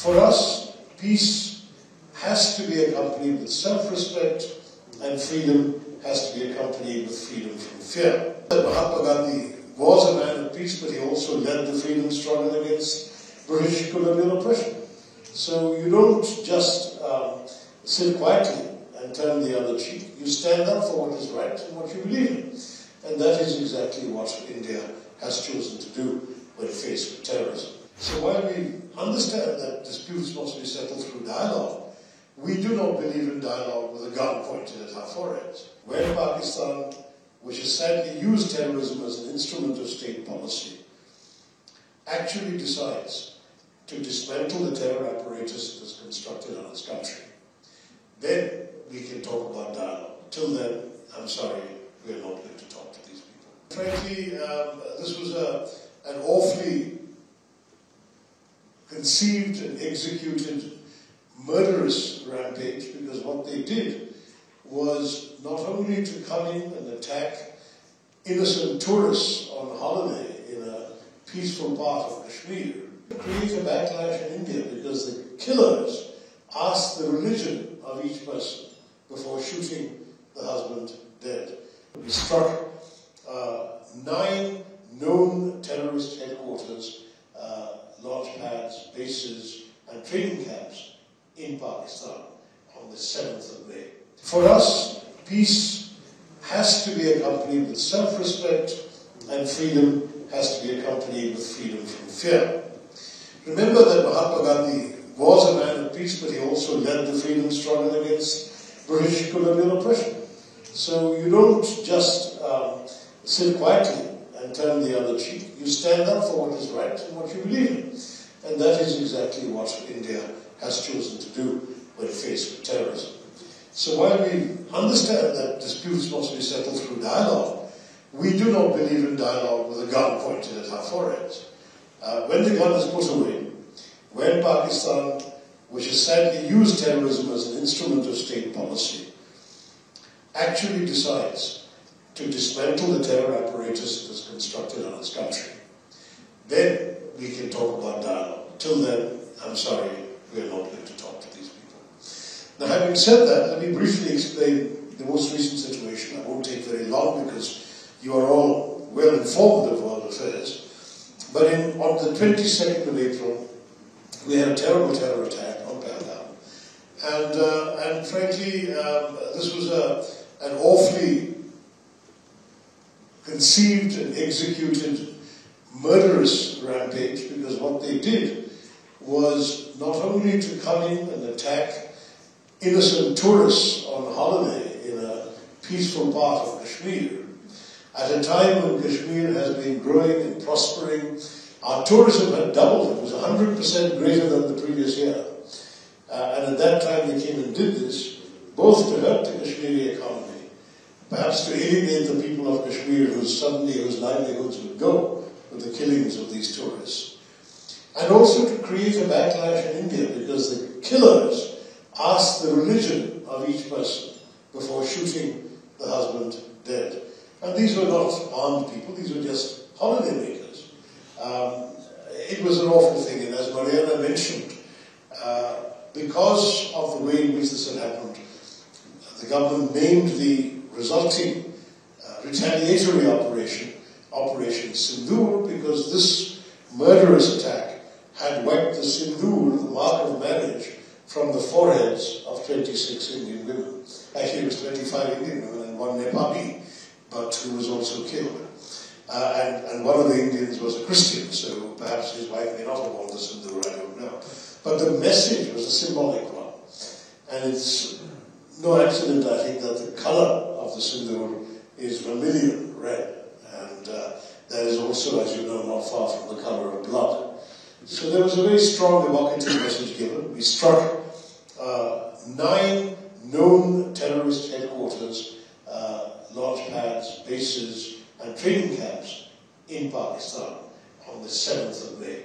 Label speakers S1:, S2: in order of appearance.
S1: For us, peace has to be accompanied with self-respect, and freedom has to be accompanied with freedom from fear. Mahatma Gandhi was a man of peace, but he also led the freedom struggle against British colonial oppression. So you don't just sit quietly and turn the other cheek. You stand up for what is right and what you believe in. And that is exactly what India has chosen to do when faced with terrorism. So while we understand that disputes must be settled through dialogue, we do not believe in dialogue with a gun pointed at our foreheads. When Pakistan, which has sadly used terrorism as an instrument of state policy, actually decides to dismantle the terror apparatus that is constructed on its country, then we can talk about dialogue. Till then, I'm sorry, we are not going to talk to these people. Frankly, this was an awfully conceived and executed murderous rampage, because what they did was not only to come in and attack innocent tourists on holiday in a peaceful part of Kashmir, create a backlash in India because the killers asked the religion of each person before shooting the husband dead. We struck 9 known terrorist headquarters, launch pads, bases and training camps in Pakistan on the 7th of May. For us, peace has to be accompanied with self-respect, and freedom has to be accompanied with freedom from fear. Remember that Mahatma Gandhi was a man of peace, but he also led the freedom struggle against British colonial oppression. So you don't just sit quietly and turn the other cheek. You stand up for what is right and what you believe in. And that is exactly what India has chosen to do when faced with terrorism. So while we understand that disputes must be settled through dialogue, we do not believe in dialogue with a gun pointed at our foreheads. When the gun is put away, when Pakistan, which has sadly used terrorism as an instrument of state policy, actually decides to dismantle the terror apparatus that is constructed on its country, then we can talk about dialogue. Till then, I'm sorry, we are not going to talk to these people. Now, having said that, let me briefly explain the most recent situation. I won't take very long because you are all well informed of world affairs. But on the 22nd of April, we had a terrible terror attack on Pahalgam. And frankly, this was an awfully conceived and executed murderous rampage, because what they did was not only to come in and attack innocent tourists on holiday in a peaceful part of Kashmir, at a time when Kashmir has been growing and prospering. Our tourism had doubled. It was 100% greater than the previous year. And at that time they came and did this, both to hurt the Kashmiri economy, perhaps to alienate the people of Kashmir whose livelihoods would go with the killings of these tourists, and also to create a backlash in India because the killers asked the religion of each person before shooting the husband dead. And these were not armed people, these were just holidaymakers. It was an awful thing, and as Mariana mentioned, because of the way in which this had happened, the government named the resulting retaliatory Operation Sindoor, because this murderous attack had wiped the Sindoor, the mark of marriage, from the foreheads of 26 Indian women. Actually, it was 25 Indian women and 1 Nepali, but who was also killed. And one of the Indians was a Christian, so perhaps his wife may not have worn the Sindoor, I don't know. But the message was a symbolic one. And it's no accident, I think, that the color of the Sindoor is vermilion red. And that is also, as you know, not far from the color of blood. So there was a very strong evocative message given. We struck 9 known terrorist headquarters, launch pads, bases and training camps in Pakistan on the 7th of May.